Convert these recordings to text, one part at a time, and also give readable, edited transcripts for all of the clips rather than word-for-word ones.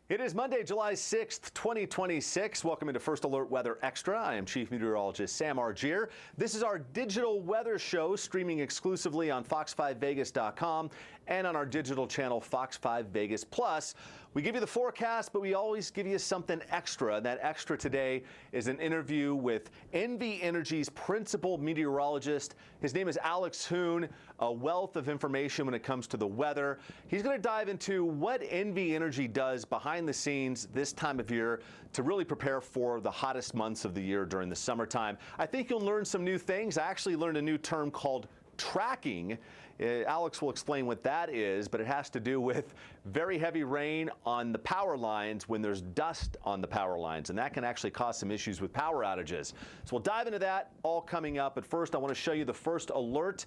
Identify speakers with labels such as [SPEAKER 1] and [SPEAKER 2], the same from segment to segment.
[SPEAKER 1] It is Monday, July 6th, 2026. Welcome into First Alert Weather Extra. I am Chief Meteorologist Sam Argier. This is our digital weather show streaming exclusively on fox5vegas.com and on our digital channel Fox 5 Vegas Plus. We give you the forecast, but we always give you something extra. And that extra today is an interview with NV Energy's Principal Meteorologist. His name is Alex Hoon, a wealth of information when it comes to the weather. He's going to dive into what NV Energy does behind the scenes this time of year to really prepare for the hottest months of the year during the summertime. I think you'll learn some new things. I actually learned a new term called tracking. Alex will explain what that is, but it has to do with very heavy rain on the power lines when there's dust on the power lines, and that can actually cause some issues with power outages. So we'll dive into that all coming up. But first, I want to show you the first alert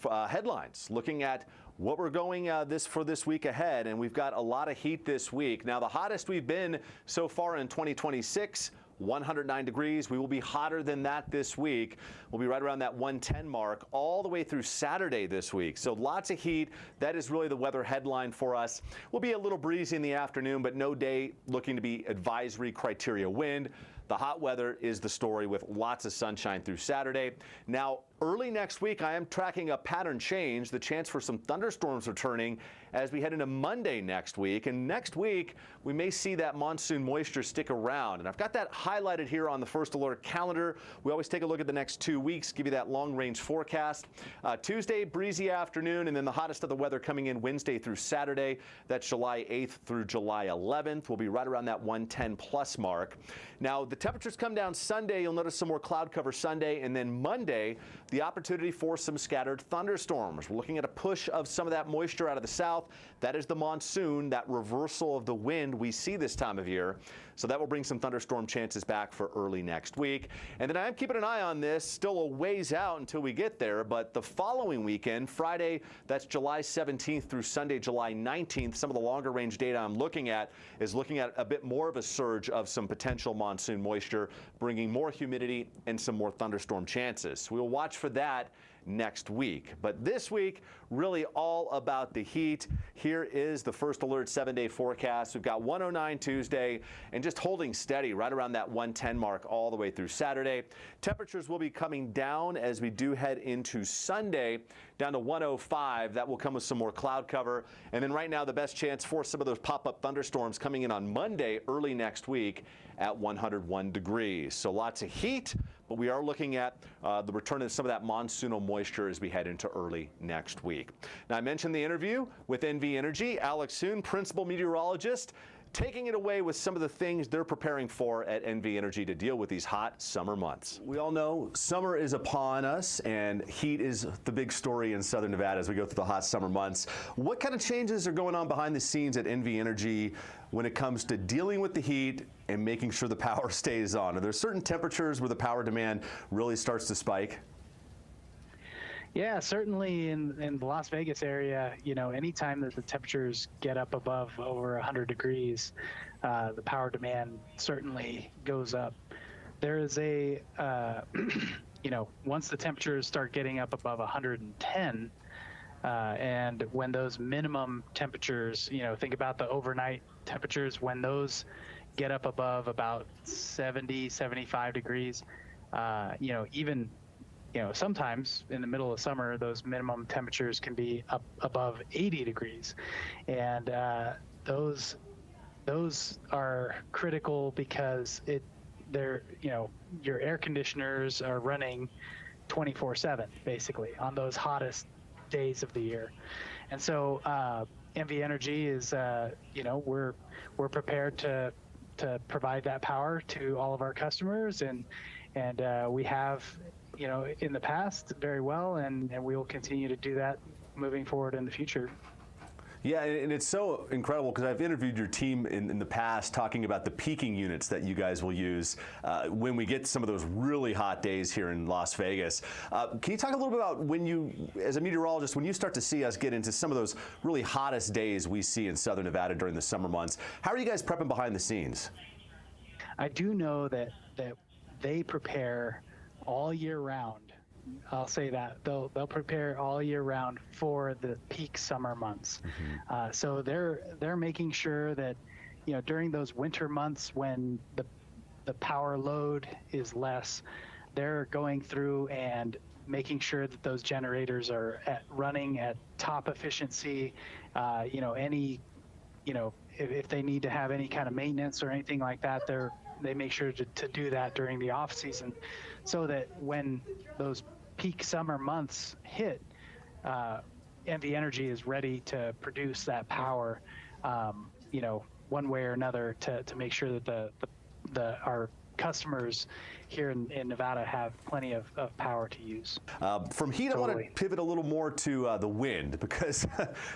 [SPEAKER 1] headlines, looking at what we're going for this week ahead, and we've got a lot of heat this week. Now, the hottest we've been so far in 2026, 109 degrees. We will be hotter than that this week. We'll be right around that 110 mark all the way through Saturday this week. So lots of heat. That is really the weather headline for us. We'll be a little breezy in the afternoon, but no day looking to be advisory criteria wind. The hot weather is the story with lots of sunshine through Saturday. Now, early next week, I am tracking a pattern change, the chance for some thunderstorms returning as we head into Monday next week. And next week, we may see that monsoon moisture stick around. And I've got that highlighted here on the First Alert calendar. We always take a look at the next 2 weeks, give you that long-range forecast. Tuesday, breezy afternoon, and then the hottest of the weather coming in Wednesday through Saturday. That's July 8th through July 11th. We'll be right around that 110-plus mark. Now, the temperatures come down Sunday. You'll notice some more cloud cover Sunday, and then Monday, the opportunity for some scattered thunderstorms. We're looking at a push of some of that moisture out of the south. That is the monsoon, that reversal of the wind we see this time of year. So that will bring some thunderstorm chances back for early next week. And then I am keeping an eye on this, still a ways out until we get there, but the following weekend, Friday, that's July 17th through Sunday, July 19th, some of the longer range data I'm looking at is looking at a bit more of a surge of some potential monsoon moisture, bringing more humidity and some more thunderstorm chances. We'll watch for that next week. But this week, really all about the heat. Here is the First Alert 7-day forecast. We've got 109 Tuesday and just holding steady right around that 110 mark all the way through Saturday. Temperatures will be coming down as we do head into Sunday, down to 105. That will come with some more cloud cover. And then right now, the best chance for some of those pop-up thunderstorms coming in on Monday, early next week at 101 degrees. So lots of heat, but we are looking at the return of some of that monsoonal moisture as we head into early next week. Now, I mentioned the interview with NV Energy. Alex Hoon, Principal Meteorologist, taking it away with some of the things they're preparing for at NV Energy to deal with these hot summer months. We all know summer is upon us, and heat is the big story in Southern Nevada as we go through the hot summer months. What kind of changes are going on behind the scenes at NV Energy when it comes to dealing with the heat and making sure the power stays on? Are there certain temperatures where the power demand really starts to spike?
[SPEAKER 2] Yeah, certainly in the Las Vegas area, anytime that the temperatures get up above over 100 degrees, the power demand certainly goes up. There is a, once the temperatures start getting up above 110, and when those minimum temperatures, think about the overnight temperatures, when those get up above about 70, 75 degrees, even sometimes in the middle of summer, those minimum temperatures can be up above 80 degrees. And those are critical because your air conditioners are running 24/7, basically, on those hottest days of the year. And so NV Energy is, we're prepared to provide that power to all of our customers, and we have, in the past very well, and we will continue to do that moving forward in the future.
[SPEAKER 1] Yeah, and it's so incredible because I've interviewed your team in the past talking about the peaking units that you guys will use when we get some of those really hot days here in Las Vegas. Can you talk a little bit about when you, as a meteorologist, when you start to see us get into some of those really hottest days we see in Southern Nevada during the summer months, how are you guys prepping behind the scenes?
[SPEAKER 2] I do know that they prepare all year round. I'll say that they'll prepare all year round for the peak summer months. So they're making sure that during those winter months when the power load is less, they're going through and making sure that those generators are running at top efficiency. If they need to have any kind of maintenance or anything like that, they make sure to do that during the off season, so that when those peak summer months hit, NV Energy is ready to produce that power, one way or another, to make sure that our customers here in Nevada have plenty of power to use.
[SPEAKER 1] From heat,
[SPEAKER 2] Totally.
[SPEAKER 1] I want to pivot a little more to the wind, because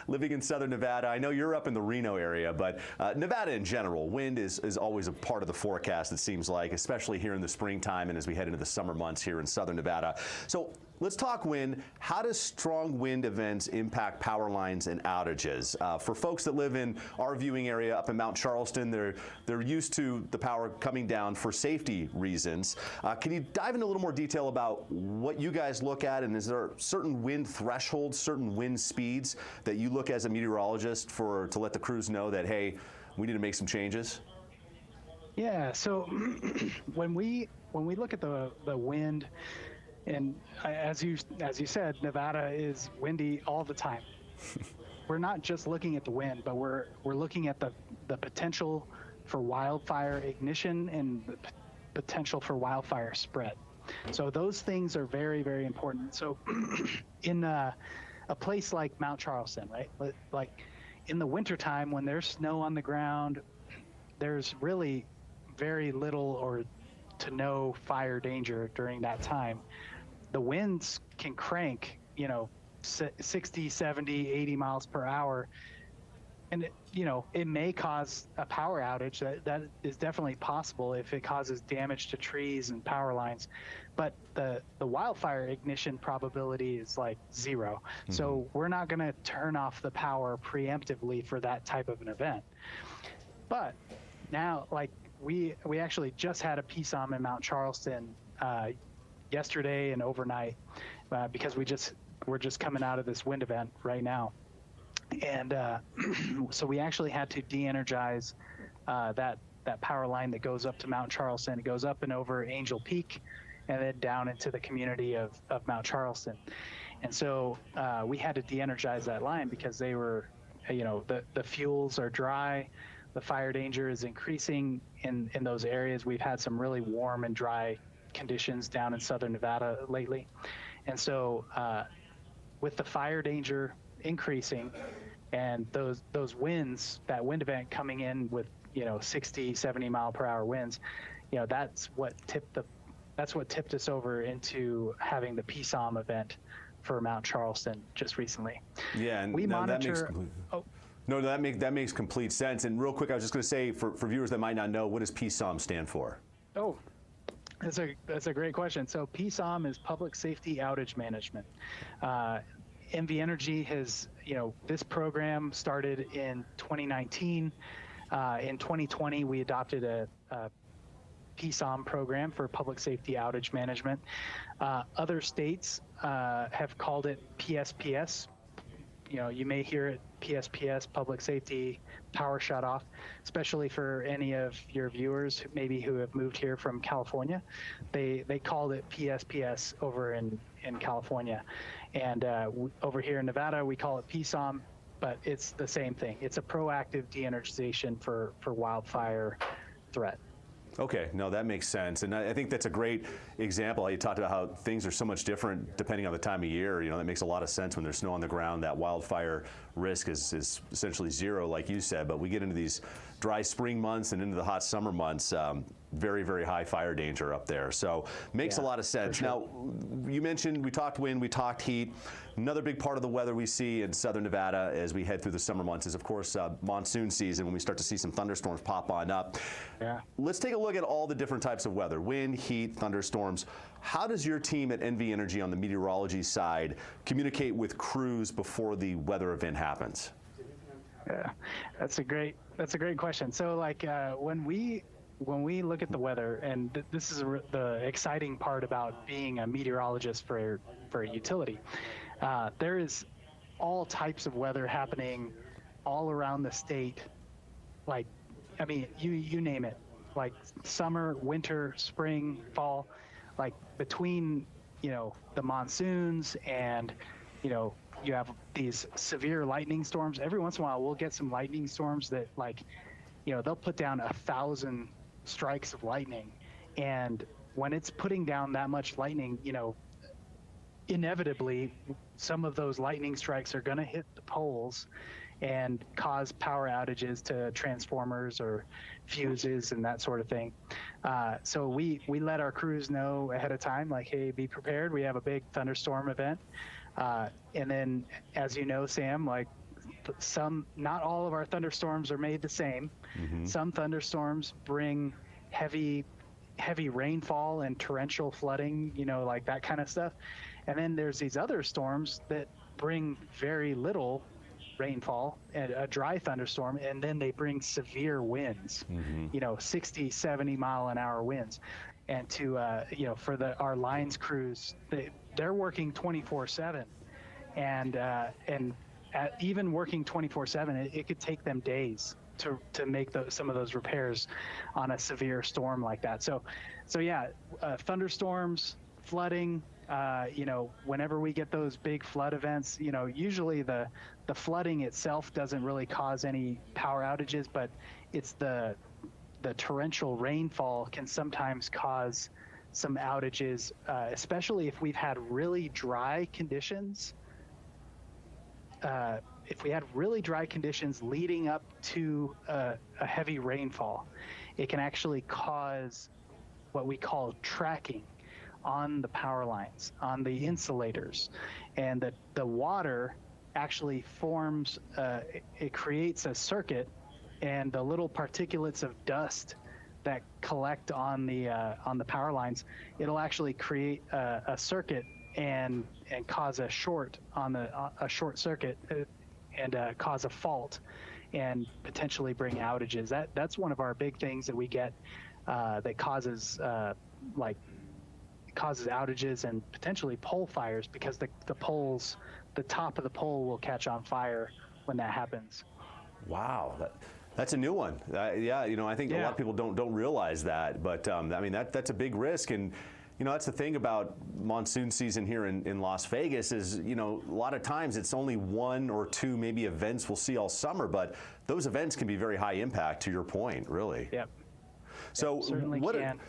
[SPEAKER 1] living in southern Nevada, I know you're up in the Reno area, but Nevada in general, wind is always a part of the forecast, it seems like, especially here in the springtime and as we head into the summer months here in southern Nevada. So let's talk wind. How does strong wind events impact power lines and outages? For folks that live in our viewing area up in Mount Charleston, they're used to the power coming down for safety reasons. Can you dive into a little more detail about what you guys look at, and is there certain wind thresholds, certain wind speeds that you look as a meteorologist to let the crews know that, hey, we need to make some changes?
[SPEAKER 2] Yeah, so when we look at the wind, and as you said, Nevada is windy all the time. We're not just looking at the wind, but we're looking at the potential for wildfire ignition and the potential for wildfire spread. So those things are very, very important. So in a place like Mount Charleston, right? Like in the wintertime, when there's snow on the ground, there's really very little or to no fire danger during that time. The winds can crank, 60, 70, 80 miles per hour. And, it may cause a power outage. That is definitely possible if it causes damage to trees and power lines. But the wildfire ignition probability is like 0. Mm-hmm. So we're not going to turn off the power preemptively for that type of an event. But now, like, we actually just had a PSOM in Mount Charleston yesterday and overnight, because we're just coming out of this wind event right now. And so we actually had to de-energize that power line that goes up to Mount Charleston. It goes up and over Angel Peak and then down into the community of Mount Charleston. And so we had to de-energize that line because they were, the fuels are dry, the fire danger is increasing in those areas. We've had some really warm and dry conditions down in southern Nevada lately. And so with the fire danger increasing and those winds, that wind event coming in with 60, 70 mile per hour winds, that's what tipped us over into having the PSOM event for Mount Charleston just recently.
[SPEAKER 1] Yeah, and
[SPEAKER 2] we monitor.
[SPEAKER 1] That makes complete sense. And real quick, I was just going to say, for viewers that might not know, what does PSOM stand for?
[SPEAKER 2] Oh, that's a great question. So PSOM is Public Safety Outage Management. NV Energy has, this program started in 2019. In 2020, we adopted a PSOM program for Public Safety Outage Management. Other states have called it PSPS. You may hear it, PSPS, Public Safety Power Shutoff, especially for any of your viewers maybe who have moved here from California. They called it PSPS over in California. And over here in Nevada, we call it PSOM, but it's the same thing. It's a proactive de-energization for wildfire threat.
[SPEAKER 1] Okay, no, that makes sense. And I think that's a great example. You talked about how things are so much different depending on the time of year. That makes a lot of sense when there's snow on the ground. That wildfire risk is essentially 0, like you said. But we get into these dry spring months and into the hot summer months, very, very high fire danger up there. So makes a lot of sense.
[SPEAKER 2] Sure.
[SPEAKER 1] Now, you mentioned we talked wind, we talked heat. Another big part of the weather we see in southern Nevada as we head through the summer months is, of course, monsoon season, when we start to see some thunderstorms pop on up.
[SPEAKER 2] Yeah.
[SPEAKER 1] Let's take a look at all the different types of weather: wind, heat, thunderstorms. How does your team at NV Energy on the meteorology side communicate with crews before the weather event happens?
[SPEAKER 2] Yeah, that's a great question. So like when we look at the weather, and this is the exciting part about being a meteorologist for a utility, there is all types of weather happening all around the state, like I mean, you name it, like summer, winter, spring, fall, like between, the monsoons and, you have these severe lightning storms. Every once in a while, we'll get some lightning storms that they'll put down 1,000 strikes of lightning. And when it's putting down that much lightning, inevitably some of those lightning strikes are going to hit the poles and cause power outages to transformers or fuses and that sort of thing. So we let our crews know ahead of time, like, hey, be prepared. We have a big thunderstorm event. And then, as you know, Sam, like not all of our thunderstorms are made the same. Mm-hmm. Some thunderstorms bring heavy rainfall and torrential flooding, like that kind of stuff. And then there's these other storms that bring very little rainfall and a dry thunderstorm, and then they bring severe winds, 60, 70 mile an hour winds. And for our lines crews, they're working 24/7, and even working 24/7, it could take them days to make some of those repairs on a severe storm like that. So yeah, thunderstorms, flooding. Whenever we get those big flood events, usually the flooding itself doesn't really cause any power outages, but it's the torrential rainfall can sometimes cause some outages, especially if we've had really dry conditions. If we had really dry conditions leading up to a heavy rainfall, it can actually cause what we call tracking on the power lines, on the insulators, and the water actually forms, it creates a circuit, and the little particulates of dust that collect on the power lines, it'll actually create a circuit and cause a short on a short circuit and cause a fault and potentially bring outages. That's one of our big things that we get that causes outages and potentially pole fires, because the top of the pole will catch on fire when that happens.
[SPEAKER 1] Wow, that's a new one. Yeah, I think a lot of people don't realize that, but that's a big risk. And that's the thing about monsoon season here in Las Vegas is, a lot of times it's only one or two maybe events we'll see all summer, but those events can be very high impact, to your point, really.
[SPEAKER 2] Yep.
[SPEAKER 1] So
[SPEAKER 2] certainly can.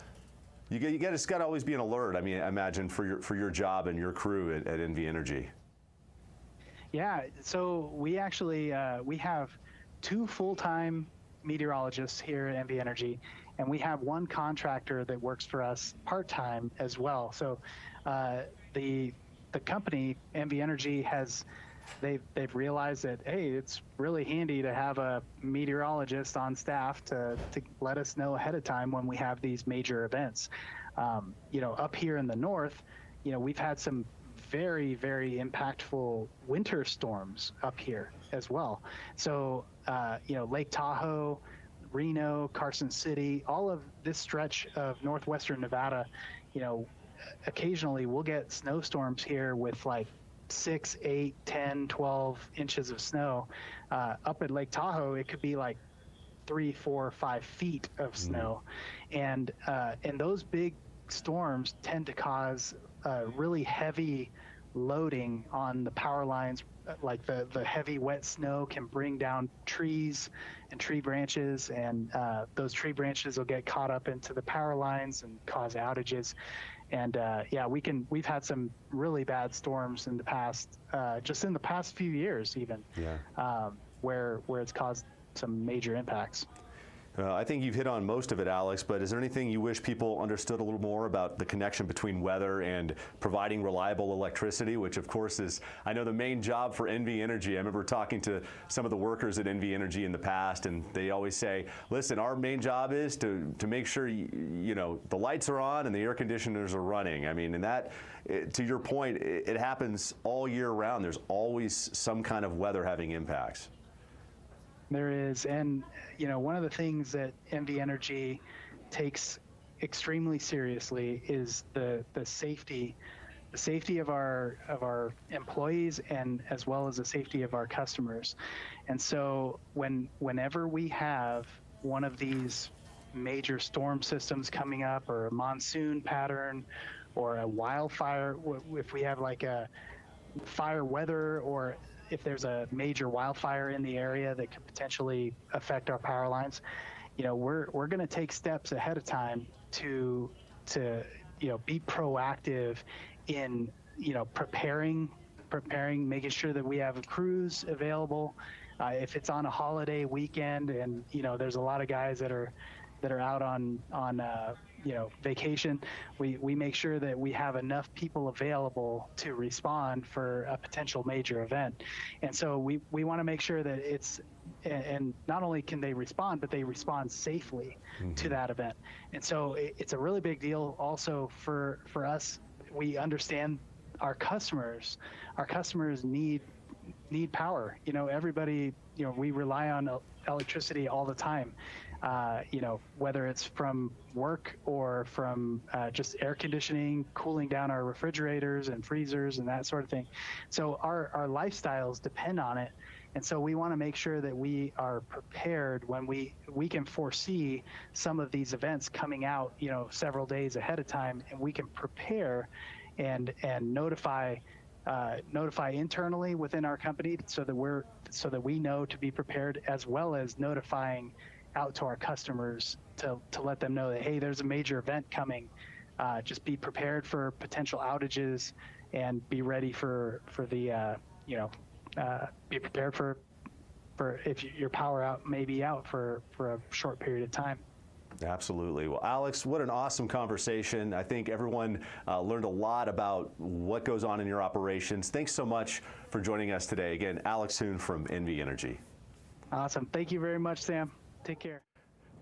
[SPEAKER 1] You got to always be an alert. I mean, I imagine for your job and your crew at NV Energy.
[SPEAKER 2] Yeah. So we actually we have 2 full-time meteorologists here at NV Energy, and we have 1 contractor that works for us part-time as well. So the company NV Energy they've realized that, hey, it's really handy to have a meteorologist on staff to let us know ahead of time when we have these major events. Up here in the north, we've had some very, very impactful winter storms up here as well. So, Lake Tahoe, Reno, Carson City, all of this stretch of northwestern Nevada, occasionally we'll get snowstorms here with like 6, 8, 10, 12 inches of snow. Up at Lake Tahoe, it could be like 3, 4, 5 feet of snow. And those big storms tend to cause really heavy loading on the power lines. Like the heavy wet snow can bring down trees and tree branches, and those tree branches will get caught up into the power lines and cause outages. And we've had some really bad storms in the past, just in the past few years even, where it's caused some major impacts.
[SPEAKER 1] I think you've hit on most of it, Alex, but is there anything you wish people understood a little more about the connection between weather and providing reliable electricity, which of course is, I know, the main job for NV Energy. I remember talking to some of the workers at NV Energy in the past, and they always say, listen, our main job is to make sure the lights are on and the air conditioners are running. I mean, and that, to your point, it happens all year round. There's always some kind of weather having impacts.
[SPEAKER 2] There is, and one of the things that NV Energy takes extremely seriously is the safety of our employees, and as well as the safety of our customers. And so whenever we have one of these major storm systems coming up, or a monsoon pattern, or a wildfire, if we have like a fire weather, or if there's a major wildfire in the area that could potentially affect our power lines, we're going to take steps ahead of time to be proactive in preparing, making sure that we have crews available. If it's on a holiday weekend, and there's a lot of guys that are out on vacation, we make sure that we have enough people available to respond for a potential major event. And so we want to make sure that and not only can they respond, but they respond safely to that event. And so it's a really big deal also for us. We understand our customers need power. Everybody, we rely on electricity all the time. Whether it's from work or from just air conditioning, cooling down our refrigerators and freezers and that sort of thing. So our lifestyles depend on it. And so we want to make sure that we are prepared when we can foresee some of these events coming out, several days ahead of time, and we can prepare and notify internally within our company so that we know to be prepared, as well as notifying out to our customers to let them know that, hey, there's a major event coming. Just be prepared for potential outages and be ready for the be prepared for if your power may be out for a short period of time.
[SPEAKER 1] Absolutely. Well, Alex, what an awesome conversation. I think everyone learned a lot about what goes on in your operations. Thanks so much for joining us today. Again, Alex Hoon from NV Energy.
[SPEAKER 2] Awesome. Thank you very much, Sam. Take care.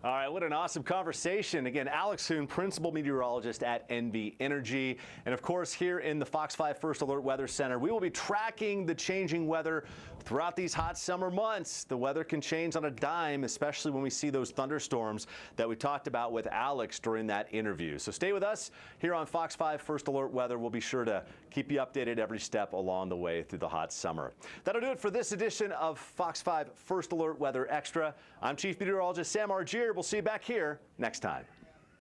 [SPEAKER 1] All right, what an awesome conversation. Again, Alex Hoon, Principal Meteorologist at NV Energy. And of course, here in the Fox 5 First Alert Weather Center, we will be tracking the changing weather throughout these hot summer months. The weather can change on a dime, especially when we see those thunderstorms that we talked about with Alex during that interview. So stay with us here on Fox 5 First Alert Weather. We'll be sure to keep you updated every step along the way through the hot summer. That'll do it for this edition of Fox 5 First Alert Weather Extra. I'm Chief Meteorologist Sam Argier. We'll see you back here next time.